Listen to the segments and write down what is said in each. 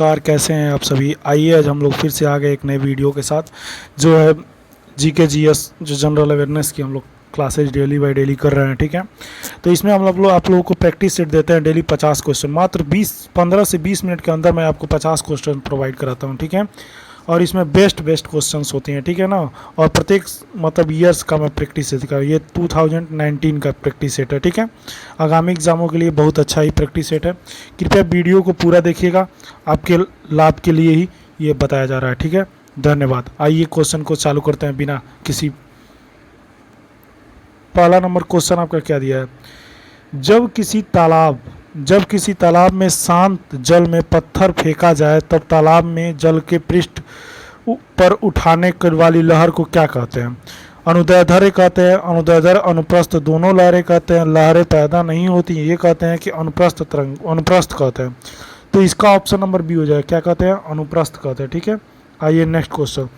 नमस्कार, कैसे हैं आप सभी। आइए आज हम लोग फिर से आ गए एक नए वीडियो के साथ, जो है जीके जीएस जो जनरल अवेयरनेस की हम लोग क्लासेज डेली बाय डेली कर रहे हैं। ठीक है, तो इसमें हम लोग आप लोगों को प्रैक्टिस सेट देते हैं डेली 50 क्वेश्चन। मात्र 15 से 20 मिनट के अंदर मैं आपको 50 क्वेश्चन प्रोवाइड कराता हूँ। ठीक है, और इसमें बेस्ट क्वेश्चंस होती हैं। ठीक है ना, और प्रत्येक मतलब ईयर्स का मैं प्रैक्टिस सेट का, ये 2019 का प्रैक्टिस सेट है। ठीक है, आगामी एग्जामों के लिए बहुत अच्छा ही प्रैक्टिस सेट है। कृपया वीडियो को पूरा देखिएगा, आपके लाभ के लिए ही ये बताया जा रहा है। ठीक है, धन्यवाद। आइए क्वेश्चन को चालू करते हैं बिना किसी। पहला नंबर क्वेश्चन आपका क्या दिया है। जब किसी तालाब में शांत जल में पत्थर फेंका जाए तब तालाब में जल के पृष्ठ पर उठाने वाली लहर को क्या कहते हैं। अनुदैर्ध्य कहते हैं, अनुदैर्ध्य अनुप्रस्थ दोनों लहरें कहते हैं, लहरें पैदा नहीं होती ये कहते हैं कि अनुप्रस्थ तरंग, अनुप्रस्थ कहते हैं। तो इसका ऑप्शन नंबर बी हो जाएगा, क्या कहते हैं, अनुप्रस्थ कहते हैं। ठीक है, आइए नेक्स्ट क्वेश्चन।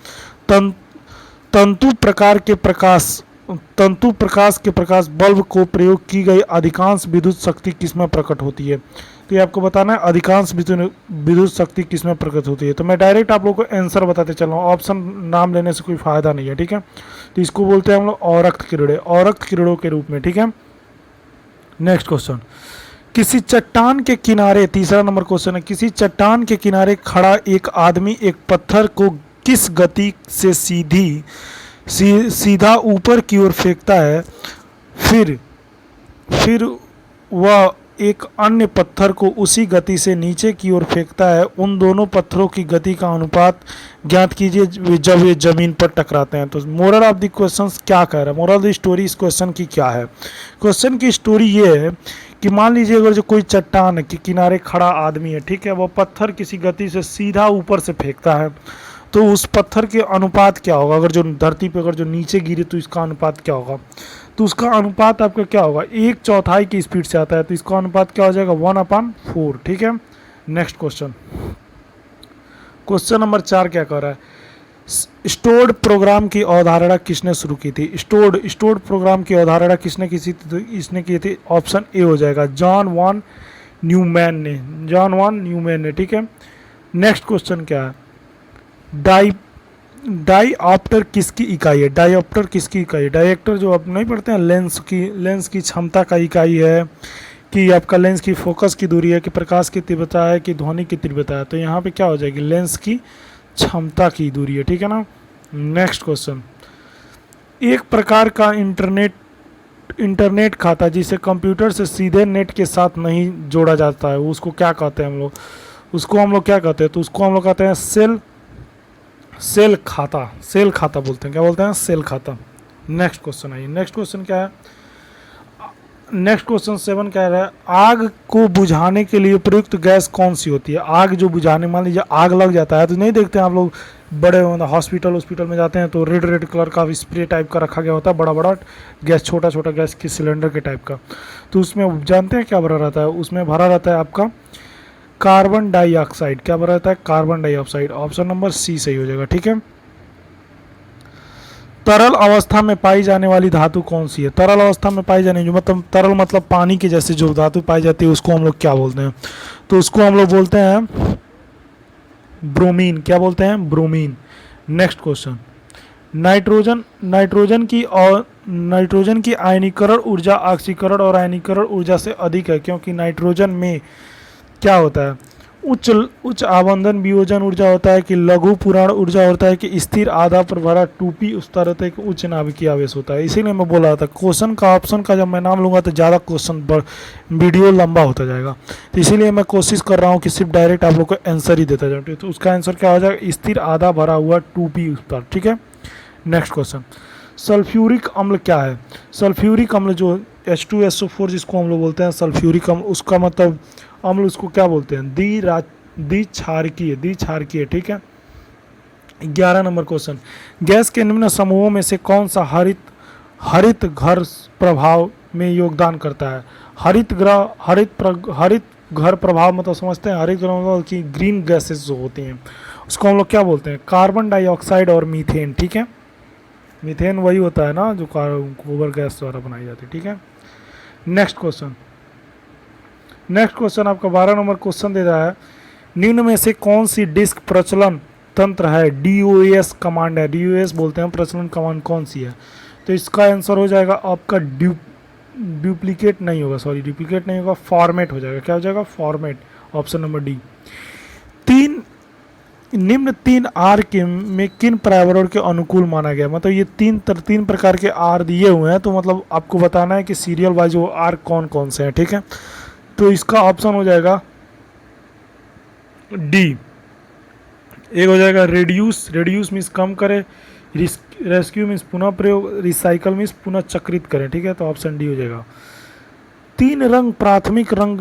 तंतु प्रकाश के प्रकाश बल्ब को प्रयोग की गई अधिकांश विद्युत शक्ति किसमें प्रकट होती है। तो ये आपको बताना है अधिकांश विद्युत शक्ति किसमें प्रकट होती है। तो मैं डायरेक्ट आप लोगों को आंसर बताते चल रहा हूँ, ऑप्शन नाम लेने से कोई फायदा नहीं है। ठीक है, तो इसको बोलते हैं हम लोग औरक्त किरणें, औरक्त किरणों के रूप में। ठीक है, नेक्स्ट क्वेश्चन। किसी चट्टान के किनारे, तीसरा नंबर क्वेश्चन है, किसी चट्टान के किनारे खड़ा एक आदमी एक पत्थर को किस गति से सीधा ऊपर की ओर फेंकता है, फिर वह एक अन्य पत्थर को उसी गति से नीचे की ओर फेंकता है। उन दोनों पत्थरों की गति का अनुपात ज्ञात कीजिए जब ये जमीन पर टकराते हैं। तो मोरल ऑफ द क्वेश्चन क्या कह रहा है, मोरल ऑफ द स्टोरी इस क्वेश्चन की क्या है। क्वेश्चन की स्टोरी ये है कि मान लीजिए अगर जो कोई चट्टान के किनारे खड़ा आदमी है, ठीक है, वह पत्थर किसी गति से सीधा ऊपर से फेंकता है, तो उस पत्थर के अनुपात क्या होगा। अगर जो धरती पे अगर जो नीचे गिरे तो इसका अनुपात क्या होगा। तो उसका अनुपात आपका क्या होगा, 1/4 की स्पीड से आता है, तो इसका अनुपात क्या हो जाएगा, 1/4। ठीक है, नेक्स्ट क्वेश्चन। क्वेश्चन नंबर 4 क्या कह रहा है, स्टोर्ड प्रोग्राम की अवधारणा किसने शुरू की थी। स्टोर्ड प्रोग्राम की अवधारणा किसने की थी, तो इसने की थी, ऑप्शन ए हो जाएगा, जॉन वॉन न्यूमैन ने। ठीक है, नेक्स्ट क्वेश्चन क्या है, डाईऑप्टर किसकी इकाई है। डाईऑप्टर किसकी इकाई है, डाईऑप्टर जो आप नहीं पढ़ते हैं, लेंस की क्षमता का इकाई है, कि आपका लेंस की फोकस की दूरी है, कि प्रकाश की तीव्रता है, कि ध्वनि की तीव्रता है। तो यहाँ पे क्या हो जाएगी, लेंस की क्षमता की दूरी है। ठीक है ना, नेक्स्ट क्वेश्चन। एक प्रकार का इंटरनेट खाता जिसे कंप्यूटर से सीधे नेट के साथ नहीं जोड़ा जाता है, उसको क्या कहते हैं हम लोग, उसको हम लोग क्या कहते हैं, तो उसको हम लोग कहते हैं सेल खाता बोलते हैं। क्या बोलते हैं, सेल खाता। नेक्स्ट क्वेश्चन आइए, नेक्स्ट क्वेश्चन क्या है, नेक्स्ट क्वेश्चन 7 कह रहा है, आग को बुझाने के लिए प्रयुक्त गैस कौन सी होती है। आग जो बुझाने, मान लीजिए आग लग जाता है, तो नहीं देखते हैं आप लोग बड़े हॉस्पिटल में जाते हैं तो रेड कलर का स्प्रे टाइप का रखा गया होता है, बड़ा गैस, छोटा गैस की सिलेंडर के टाइप का। तो उसमें जानते हैं क्या भरा रहता है, उसमें भरा रहता है आपका कार्बन डाइऑक्साइड। क्या भरा रहता है, carbon dioxide. Option number C सही हो जाएगा। ठीक है, तरल अवस्था में पाई जाने वाली धातु कौन सी है। तरल अवस्था में पाई जाने, जो मतलब तरल मतलब पानी के जैसे जो धातु पाई जाती है, उसको हम लोग क्या बोलते हैं, तो उसको हम लोग बोलते हैं ब्रोमीन। क्या बोलते हैं, ब्रोमीन। Next question. नाइट्रोजन की आयनीकरण ऊर्जा ऑक्सीकरण और आयनीकरण ऊर्जा से अधिक है, क्योंकि नाइट्रोजन में क्या होता है, उच्च आबंधन वियोजन ऊर्जा होता है, कि लघु पुराण ऊर्जा होता है, कि स्थिर आधा पर भरा 2p उस तरह है, कि उच्च नाभिकीय आवेश होता है। इसीलिए मैं बोल रहा था क्वेश्चन का ऑप्शन का जब मैं नाम लूंगा तो ज़्यादा क्वेश्चन वीडियो लंबा होता जाएगा, तो इसीलिए मैं कोशिश कर रहा हूँ कि सिर्फ डायरेक्ट आप लोग को आंसर ही देता जाऊँ। तो उसका आंसर क्या हो जाएगा, स्थिर आधा भरा हुआ 2p उस पर। ठीक है, नेक्स्ट क्वेश्चन। सल्फ्यूरिक अम्ल क्या है। सल्फ्यूरिक अम्ल जो H2SO4 जिसको हम लोग बोलते हैं सल्फ्यूरिक अम्ल, उसका मतलब अम्ल उसको क्या बोलते हैं, द्विक्षारकीय। ठीक है, 11 नंबर क्वेश्चन। गैस के निम्न समूहों में से कौन सा हरित घर प्रभाव में योगदान करता है। हरित घर प्रभाव मतलब समझते हैं, हरित घर मतलब कि ग्रीन गैसेस जो होती हैं उसको हम लोग क्या बोलते हैं, कार्बन डाइऑक्साइड और मीथेन। ठीक है, मीथेन वही होता है ना जो गोबर गैस द्वारा बनाई जाती है। ठीक है, नेक्स्ट क्वेश्चन आपका 12 नंबर क्वेश्चन दे रहा है, निम्न में से कौन सी डिस्क प्रचलन तंत्र है? DOS कमांड है, DOS बोलते हैं प्रचलन कमांड, कौन सी है? तो इसका आंसर हो जाएगा आपका डुप्लीकेट नहीं होगा, सॉरी डुप्लीकेट नहीं होगा, फॉर्मेट हो जाएगा। क्या हो जाएगा? Format, option number D. तीन निम्न 3 आर के में किन पर्यावरण के अनुकूल माना गया? मतलब ये तीन प्रकार के आर दिए हुए हैं, तो मतलब आपको बताना है कि सीरियल वाइज वो आर कौन कौन से हैं, ठीक है। तो इसका ऑप्शन हो जाएगा डी। एक हो जाएगा रेड्यूस, रेड्यूस मीन्स कम करे, रेस्क्यू मीन्स पुनः प्रयोग, रिसाइकल मीन्स पुनः चक्रित करें, ठीक है। तो ऑप्शन डी हो जाएगा। 3 रंग प्राथमिक रंग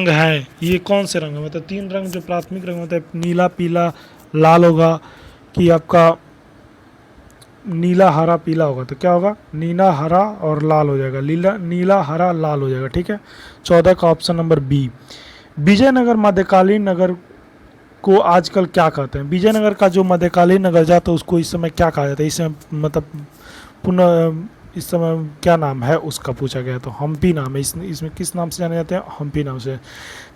है, ये कौन से रंग है? मतलब 3 रंग जो प्राथमिक रंग होता है, नीला, पीला, लाल होगा, कि आपका नीला, हरा, पीला होगा। तो क्या होगा? नीला, हरा और लाल हो जाएगा, नीला, हरा, लाल हो जाएगा, ठीक है। 14 का ऑप्शन नंबर बी। विजयनगर मध्यकालीन नगर को आजकल क्या कहते हैं? विजयनगर का जो मध्यकालीन नगर जाता है उसको इस समय क्या कहा जाता है? इस समय मतलब पुनः इस समय क्या नाम है उसका पूछा गया, तो हम्पी नाम है। इसमें किस नाम से जाने जाते हैं? हम्पी नाम से।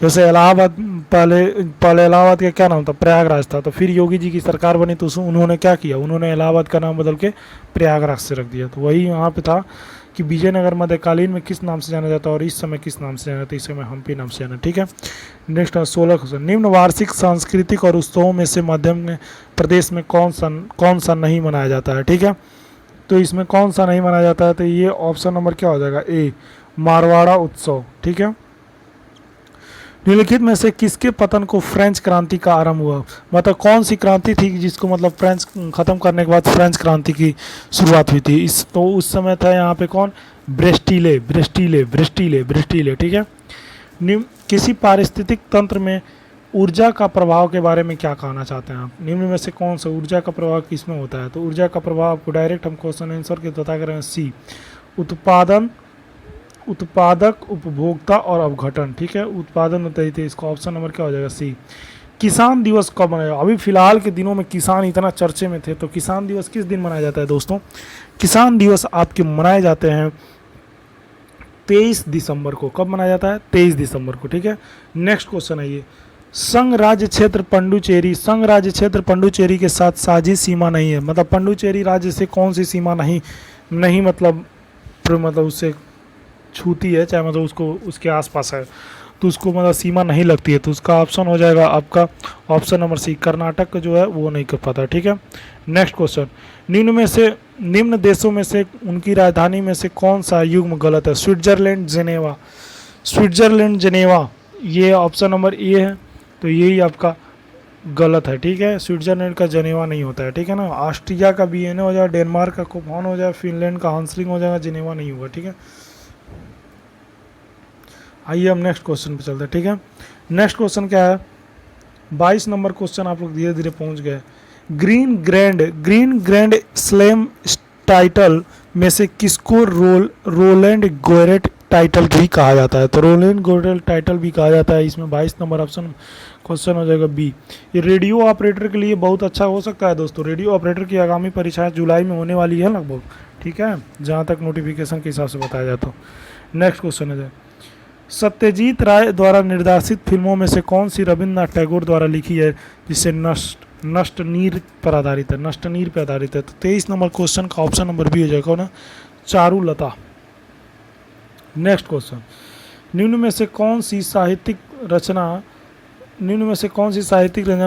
जैसे इलाहाबाद, पहले इलाहाबाद का क्या नाम था? प्रयागराज था। तो फिर योगी जी की सरकार बनी तो उन्होंने क्या किया? उन्होंने इलाहाबाद का नाम बदल के प्रयागराज से रख दिया। तो वही यहाँ पे था कि विजयनगर मध्यकालीन में किस नाम से जाना जाता है और इस समय किस नाम से जाना जाता है? इस समय हम्पी नाम से जाना, ठीक है। Next 16 question. निम्न वार्षिक सांस्कृतिक और उत्सवों में से मध्य प्रदेश में कौन सा नहीं मनाया जाता है? ठीक है। तो इसमें कौन सा नहीं मनाया जाता है? तो ये ऑप्शन नंबर क्या हो जाएगा? ए, मारवाड़ा उत्सव, ठीक है। निम्नलिखित में से किसके पतन को फ्रेंच क्रांति का आरंभ हुआ? मतलब कौन सी क्रांति थी जिसको मतलब फ्रेंच खत्म करने के बाद फ्रेंच क्रांति की शुरुआत हुई थी? तो उस समय था यहाँ पे कौन? ब्रेस्टिले, ठीक है। किसी पारिस्थितिक तंत्र में ऊर्जा का प्रभाव के बारे में क्या कहना चाहते हैं आप? निम्न में से कौन सा ऊर्जा का प्रभाव किस में होता है? तो ऊर्जा का प्रभाव आपको डायरेक्ट हम क्वेश्चन आंसर के बता कर रहे हैं, सी, उत्पादक, उपभोक्ता और अवघटन, ठीक है। उत्पादन होता ही थे, इसका ऑप्शन नंबर क्या हो जाएगा? सी। किसान दिवस कब मनाया? अभी फिलहाल के दिनों में किसान इतना चर्चे में थे, तो किसान दिवस किस दिन मनाया जाता है दोस्तों? किसान दिवस आपके मनाए जाते हैं 23 दिसंबर को। कब मनाया जाता है? 23 दिसंबर को, ठीक है। नेक्स्ट क्वेश्चन है ये, संघ राज्य क्षेत्र पंडुचेरी के साथ साझी सीमा नहीं है। मतलब पंडुचेरी राज्य से कौन सी सीमा नहीं मतलब उससे छूती है, चाहे मतलब उसको उसके आसपास है, तो उसको मतलब सीमा नहीं लगती है। तो उसका ऑप्शन हो जाएगा आपका ऑप्शन नंबर सी, कर्नाटक जो है वो नहीं कर पाता, ठीक है। नेक्स्ट क्वेश्चन, निम्न देशों में से उनकी राजधानी में से कौन सा युग्म गलत है? स्विट्जरलैंड, जेनेवा, ये ऑप्शन नंबर ए है, तो यही आपका गलत है, ठीक है। स्विट्जरलैंड का जेनेवा नहीं होता है, ठीक है ना। ऑस्ट्रिया का वियना हो जाएगा, डेनमार्क का कोपेनहेगन हो जाएगा, फिनलैंड का हांसलिंग हो जाएगा, जेनेवा नहीं होगा, ठीक है। आइए हम नेक्स्ट क्वेश्चन पे चलते हैं, ठीक है। नेक्स्ट क्वेश्चन क्या है? 22 नंबर क्वेश्चन आप लोग धीरे धीरे पहुंच गए। ग्रीन ग्रैंड स्लैम टाइटल में से किसको रोलैंड गोरेट टाइटल भी कहा जाता है? तो रोलैंड गोरेट टाइटल भी कहा जाता है। इसमें 22 नंबर ऑप्शन क्वेश्चन हो जाएगा बी। ये रेडियो ऑपरेटर के लिए बहुत अच्छा हो सकता है दोस्तों। रेडियो ऑपरेटर की आगामी परीक्षाएं जुलाई में होने वाली है लगभग, ठीक है, जहाँ तक नोटिफिकेशन के हिसाब से बताया जाता है। नेक्स्ट क्वेश्चन है, सत्यजीत राय द्वारा निर्देशित फिल्मों में से कौन सी रविन्द्रनाथ टैगोर द्वारा लिखी है जिसे नष्ट नीर पर आधारित है? तो 23 नंबर क्वेश्चन का ऑप्शन नंबर बी हो जाएगा ना, चारुलता। नेक्स्ट क्वेश्चन, निम्न में से कौन सी साहित्यिक रचना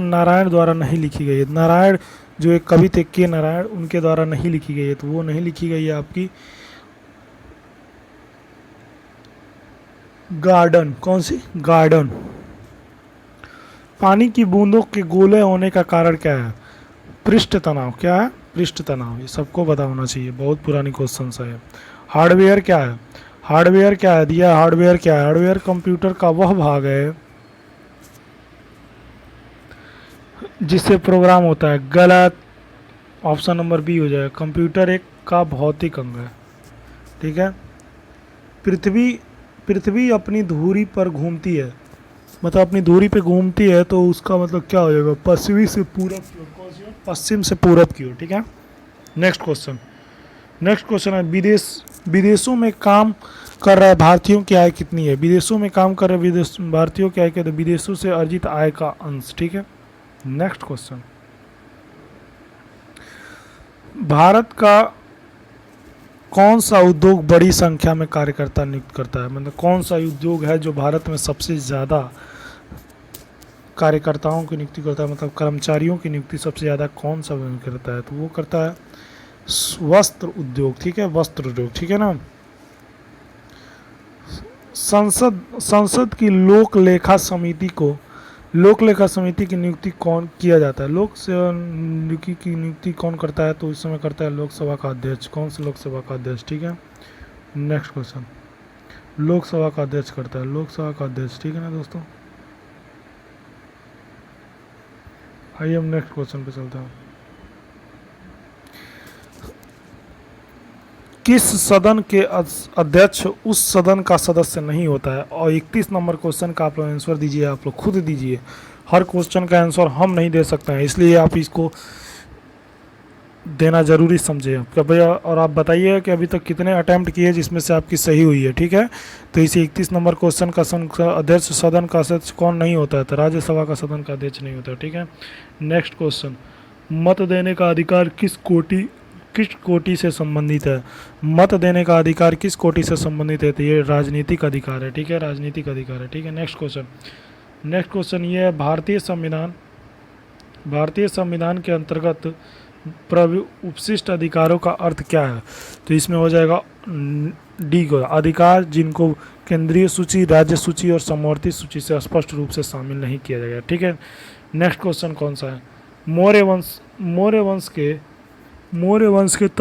नारायण द्वारा नहीं लिखी गई है? नारायण जो एक कवि थे के नारायण, उनके द्वारा नहीं लिखी गई है, तो वो नहीं लिखी गई है आपकी गार्डन। कौन सी? गार्डन। पानी की बूंदों के गोले होने का कारण क्या है? पृष्ठ तनाव। क्या है? पृष्ठ तनाव। ये सबको पता होना चाहिए, बहुत पुरानी क्वेश्चन है। हार्डवेयर क्या है? दिया हार्डवेयर क्या है? हार्डवेयर कंप्यूटर का वह भाग है जिससे प्रोग्राम होता है। गलत, ऑप्शन नंबर बी हो जाएगा, कंप्यूटर एक का भौतिक अंग है, ठीक है। पृथ्वी अपनी धुरी पर घूमती है, मतलब अपनी धुरी पे घूमती है, तो उसका मतलब क्या हो जाएगा? पश्चिम से पूरब की ओर, ठीक है। नेक्स्ट क्वेश्चन है, विदेशों में काम कर रहा है भारतीयों की आय कितनी है, विदेशों में काम कर रहे विदेश भारतीयों की आय क्या है, तो विदेशों से अर्जित आय का अंश। ठीक है, नेक्स्ट क्वेश्चन, भारत का कौन सा उद्योग बड़ी संख्या में कार्यकर्ता नियुक्त करता है, मतलब कौन सा उद्योग है जो भारत में सबसे ज़्यादा कार्यकर्ताओं की नियुक्ति करता है, मतलब कर्मचारियों की नियुक्ति सबसे ज़्यादा कौन सा करता है, तो वो करता है वस्त्र उद्योग। ठीक है, वस्त्र उद्योग। ठीक है ना। संसद की लोक लेखा समिति की नियुक्ति कौन किया जाता है, लोक सेवा की नियुक्ति कौन करता है, तो इस समय करता है लोकसभा का अध्यक्ष। कौन सा लोकसभा का अध्यक्ष। ठीक है, नेक्स्ट क्वेश्चन, लोकसभा का अध्यक्ष करता है, लोकसभा का अध्यक्ष। ठीक है ना दोस्तों, आइए हम नेक्स्ट क्वेश्चन पे चलते हैं। किस सदन के अध्यक्ष उस सदन का सदस्य नहीं होता है, और 31 नंबर क्वेश्चन का आप लोग आंसर दीजिए, आप लोग खुद दीजिए, हर क्वेश्चन का आंसर हम नहीं दे सकते हैं, इसलिए आप इसको देना जरूरी समझे आपका भैया। और आप बताइए कि अभी तक कितने अटैम्प्ट किए जिसमें से आपकी सही हुई है। ठीक है, तो इसी 31 नंबर क्वेश्चन का अध्यक्ष सदन का अध्यक्ष कौन नहीं होता है, तो राज्यसभा का सदन का अध्यक्ष नहीं होता है। ठीक है, नेक्स्ट क्वेश्चन, मत देने का अधिकार किस कोटि से संबंधित है, मत देने का अधिकार किस कोटि से संबंधित है, तो ये राजनीतिक अधिकार है। ठीक है, राजनीतिक अधिकार है। ठीक है, नेक्स्ट क्वेश्चन ये है, भारतीय संविधान के अंतर्गत उपशिष्ट अधिकारों का अर्थ क्या है, तो इसमें हो जाएगा डी को, अधिकार जिनको केंद्रीय सूची, राज्य सूची और समवर्ती सूची से स्पष्ट रूप से शामिल नहीं किया जाएगा। ठीक है, नेक्स्ट क्वेश्चन कौन सा है, मौर्य वंश के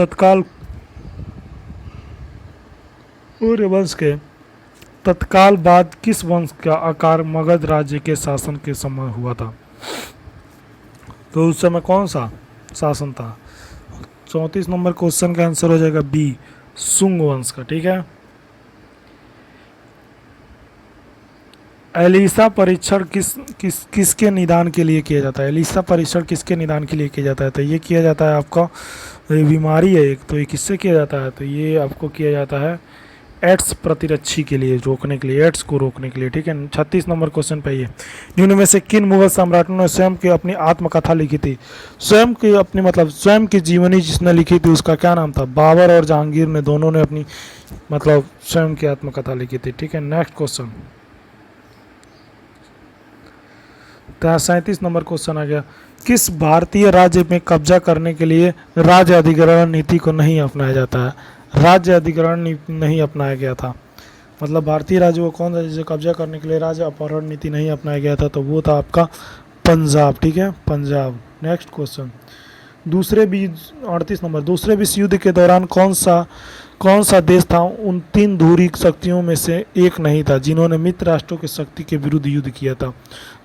तत्काल बाद किस वंश का आकार मगध राज्य के शासन के समय हुआ था, तो उस समय कौन सा शासन था। 34 नंबर क्वेश्चन का आंसर हो जाएगा बी, सुंग वंश का। ठीक है, एलिसा परीक्षण किसके निदान के लिए किया जाता है, एलिसा परीक्षण किसके निदान के लिए किया जाता है, तो ये किया जाता है आपका, ये बीमारी है एक, तो ये किससे किया जाता है, तो ये आपको किया जाता है एड्स प्रतिरक्षी के लिए, रोकने के लिए, एड्स को रोकने के लिए। ठीक है, 36 नंबर क्वेश्चन पे ये, निम्न में से किन मुगल सम्राटों ने स्वयं की अपनी आत्मकथा लिखी थी, स्वयं की जीवनी जिसने लिखी थी उसका क्या नाम था, बाबर और जहांगीर ने दोनों ने अपनी स्वयं की आत्मकथा लिखी थी। ठीक है, नेक्स्ट क्वेश्चन, 37 नंबर क्वेश्चन आ गया, किस भारतीय राज्य में कब्जा करने के लिए राज्य अधिग्रहण नीति को नहीं अपनाया जाता है, राज्य अधिग्रहण नीति नहीं अपनाया गया था, मतलब भारतीय राज्य को कौन सा जिसे कब्जा करने के लिए राज्य अपहरण नीति नहीं अपनाया गया था, तो वो था आपका पंजाब। ठीक है, पंजाब। नेक्स्ट क्वेश्चन, 38 नंबर, दूसरे विश्व युद्ध के दौरान कौन सा देश था उन 3 धुरी शक्तियों में से एक नहीं था जिन्होंने मित्र राष्ट्रों की शक्ति के विरुद्ध युद्ध किया था,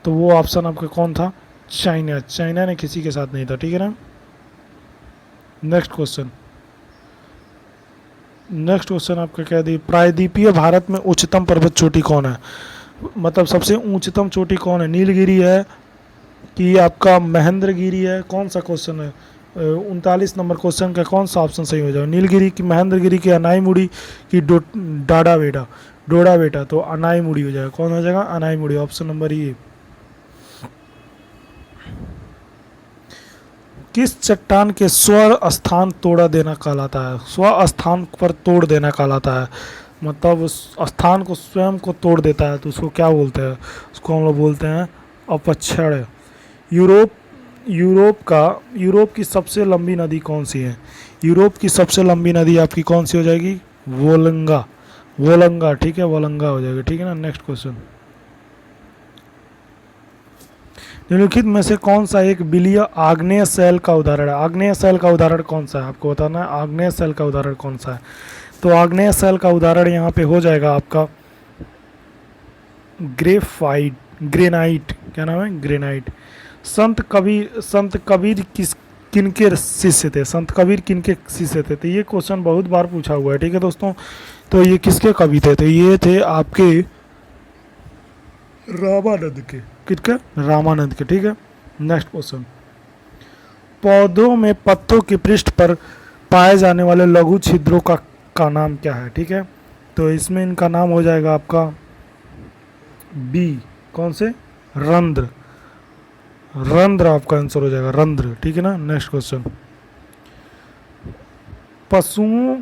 तो वो ऑप्शन आपका कौन था, चाइना ने किसी के साथ नहीं था। ठीक है ना। नेक्स्ट क्वेश्चन आपका क्या दी, प्रायद्वीपीय भारत में उच्चतम पर्वत चोटी कौन है, मतलब सबसे उच्चतम चोटी कौन है, नीलगिरी है कि आपका महेंद्रगिरी है, कौन सा क्वेश्चन है, 39 नंबर क्वेश्चन का कौन सा ऑप्शन सही हो जाएगा, नीलगिरी की, महेंद्रगिरी की, अनाईमुड़ी की डोडाबेटा, तो अनाईमुड़ी हो जाएगा, कौन हो जाएगा, अनाईमुड़ी, ऑप्शन नंबर ए। किस चट्टान के स्व स्थान तोड़ा देना कहलाता है, स्व स्थान पर तोड़ देना कहलाता है, मतलब उस स्थान को स्वयं को तोड़ देता है, तो उसको क्या बोलते हैं, उसको हम लोग बोलते हैं अपक्षय। यूरोप की सबसे लंबी नदी कौन सी है, यूरोप की सबसे लंबी नदी आपकी कौन सी हो जाएगी, वोलंगा। ठीक है, वोलंगा हो जाएगा। ठीक है ना। नेक्स्ट क्वेश्चन, निम्नलिखित में से कौन सा एक बिलीय आग्नेय सेल का उदाहरण है, आग्नेय सेल का उदाहरण कौन सा है, आपको बताना है आग्नेय सेल का उदाहरण कौन सा है, तो आग्नेय सेल का उदाहरण यहाँ पे हो जाएगा आपका ग्रेनाइट, क्या नाम है, ग्रेनाइट। संत कबीर किनके शिष्य थे, संत कबीर किनके शिष्य थे, तो ये क्वेश्चन बहुत बार पूछा हुआ है। ठीक है दोस्तों, तो ये किसके कवि थे, तो ये थे आपके रामानंद के, किसके, रामानंद के। ठीक है। नेक्स्ट क्वेश्चन, पौधों में पत्तों के पृष्ठ पर पाए जाने वाले लघु छिद्रों का नाम क्या है, ठीक है, तो इसमें इनका नाम हो जाएगा आपका बी, कौन से, रंध्र, रंध्र आपका आंसर हो जाएगा, रंध्र, ठीक है ना। नेक्स्ट क्वेश्चन, पशुओं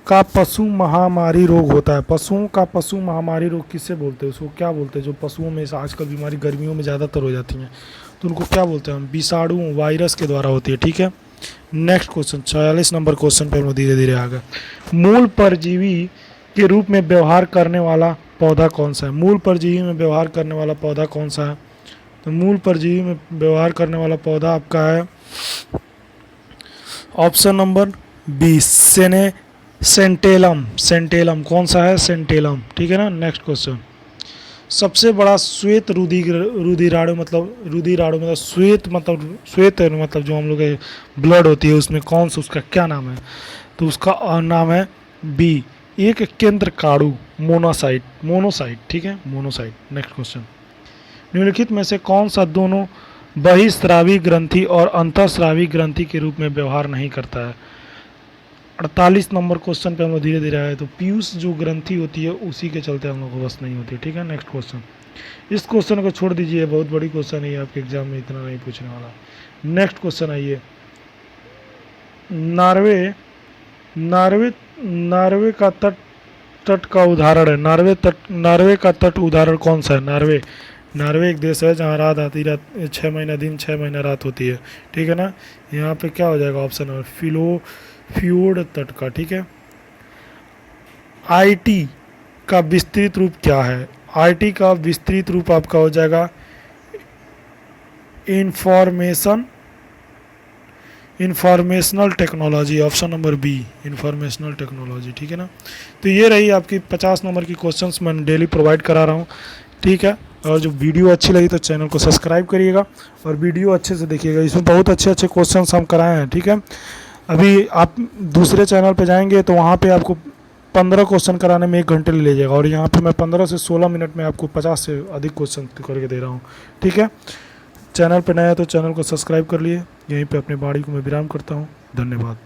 का पशु महामारी रोग होता है, पशुओं का पशु महामारी रोग किससे बोलते हैं, उसको क्या बोलते हैं, जो पशुओं में आजकल बीमारी गर्मियों में ज़्यादातर हो जाती हैं, तो उनको क्या बोलते हैं हम, विषाणु, वायरस के द्वारा होती है, ठीक है। नेक्स्ट क्वेश्चन, 46 नंबर क्वेश्चन पे हम धीरे धीरे आ गए। मूल परजीवी के रूप में व्यवहार करने वाला पौधा कौन सा है, मूल परजीवी में व्यवहार करने वाला पौधा कौन सा है, तो मूल परजीवी में व्यवहार करने वाला पौधा आपका है option number B, santalum, santalum कौन सा है, सेंटेलम, ठीक है ना। नेक्स्ट क्वेश्चन, सबसे बड़ा श्वेत रुधिराणु मतलब श्वेत मतलब जो हम लोग ब्लड होती है उसमें कौन सा, उसका क्या नाम है, तो उसका नाम है बी, एक केंद्रकाणु, मोनोसाइट, ठीक है, मोनोसाइट। नेक्स्ट क्वेश्चन, निम्नलिखित में से कौन सा दोनों बहिस्रावी ग्रंथि और अंतःस्रावी ग्रंथि के रूप में व्यवहार नहीं करता है। 48 नंबर क्वेश्चन पे हम लोग धीरे धीरे आए, तो पीयूष जो ग्रंथि होती है उसी के चलते हम लोग को बस नहीं होती, ठीक है। नेक्स्ट क्वेश्चन, इस क्वेश्चन को छोड़ दीजिए, बहुत बड़ी क्वेश्चन है, आपके एग्जाम में इतना नहीं पूछने वाला। नेक्स्ट क्वेश्चन आइए, नार्वे का तट का उदाहरण है, नार्वे का तट उदाहरण कौन सा है, नार्वे एक देश है जहाँ रात आती, 6 महीना दिन 6 महीना रात होती है, ठीक है ना। यहाँ पे क्या हो जाएगा ऑप्शन नंबर, फ्योर्ड तट का, ठीक है। आईटी का विस्तृत रूप क्या है, आईटी का विस्तृत रूप आपका हो जाएगा informational technology, option number B, informational technology, ठीक है ना। तो ये रही आपकी 50 नंबर की क्वेश्चंस मैं डेली प्रोवाइड करा रहा हूँ, ठीक है। और जो वीडियो अच्छी लगी तो चैनल को सब्सक्राइब करिएगा और वीडियो अच्छे से देखिएगा, इसमें बहुत अच्छे अच्छे क्वेश्चंस हम कराए हैं, ठीक है। अभी आप दूसरे चैनल पे जाएंगे तो वहाँ पे आपको 15 क्वेश्चन कराने में 1 घंटे ले लीजिएगा, और यहाँ पे मैं 15 से 16 मिनट में आपको 50 से अधिक क्वेश्चन करके दे रहा हूँ, ठीक है। चैनल पे नया है तो चैनल को सब्सक्राइब कर लिए, यहीं पे अपनी वाणी को मैं विराम करता हूँ, धन्यवाद।